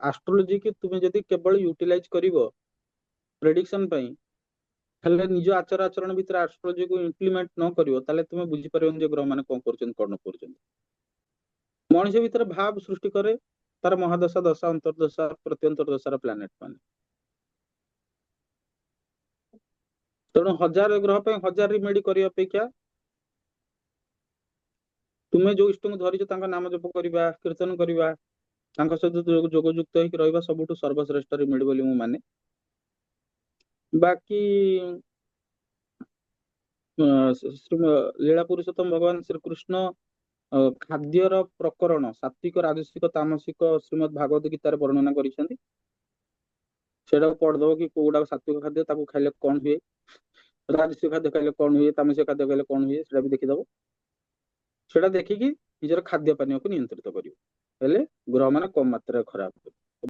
Astrology କି ତୁମେ ଯଦି କେବଳ ୟୁଟିଲାଇଜ କରିବ ପ୍ରେଡିକ୍ସନ ପାଇଁ, ହେଲେ ନିଜ ଆଚାର ଆଚରଣ ଭିତରେ ଆଷ୍ଟ୍ରୋଲୋଜିକୁ ଇମ୍ପ୍ଲିମେଣ୍ଟ ନ କରିବ, ତାହେଲେ ତୁମେ ବୁଝିପାରିବନି ଯେ ଗ୍ରହ ମାନେ କଣ କରୁଛନ୍ତି କଣ ନ କରୁଛନ୍ତି। ମଣିଷ ଭିତରେ ଭାବ ସୃଷ୍ଟି କରେ ତାର ମହାଦଶା, ଦଶା, ଅନ୍ତର୍ଦଶା, ପ୍ରତ୍ୟନ୍ତର୍ଦଶାର ପ୍ଲାନେଟ ମାନେ। ତେଣୁ 1000 ଗ୍ରହ ପାଇଁ 1000 ରିମେଡି କରିବା ଅପେକ୍ଷା ତୁମେ ଯୋଉ ଇଷ୍ଟଙ୍କୁ ଧରିଛ ତାଙ୍କ ନାମ ଜପ କରିବା, କୀର୍ତ୍ତନ କରିବା, ତାଙ୍କ ସହିତ ଯୋଗଯୁକ୍ତ ହେଇକି ରହିବା ସବୁଠୁ ସର୍ବଶ୍ରେଷ୍ଠ ରିମେଡି ବୋଲି ମୁଁ ମାନେ। ବାକି ଲୀଳା ପୁରୁଷୋତ୍ତମ ଭଗବାନ ଶ୍ରୀକୃଷ୍ଣ ଖାଦ୍ୟର ପ୍ରକରଣ ସାତ୍ବିକ, ରାଜସିକ, ତାମସିକ ଶ୍ରୀମଦ୍ ଭାଗବତ ଗୀତାରେ ବର୍ଣ୍ଣନା କରିଛନ୍ତି। ସେଇଟାକୁ ପଢିଦବ କି କୋଉଟା ସାତ୍ବିକ ଖାଦ୍ୟ, ତାକୁ ଖାଇଲେ କଣ ହୁଏ, ରାଜସିକ ଖାଦ୍ୟ ଖାଇଲେ କଣ ହୁଏ, ତାମସିକ ଖାଦ୍ୟ ଖାଇଲେ କଣ ହୁଏ, ସେଟା ବି ଦେଖିଦବ। ସେଟା ଦେଖିକି ନିଜର ଖାଦ୍ୟ ପାନୀୟକୁ ନିୟନ୍ତ୍ରିତ କରିବ, ହେଲେ ଗ୍ରହ ମାନେ କମ ମାତ୍ରାରେ ଖରାପ ହୁଏ।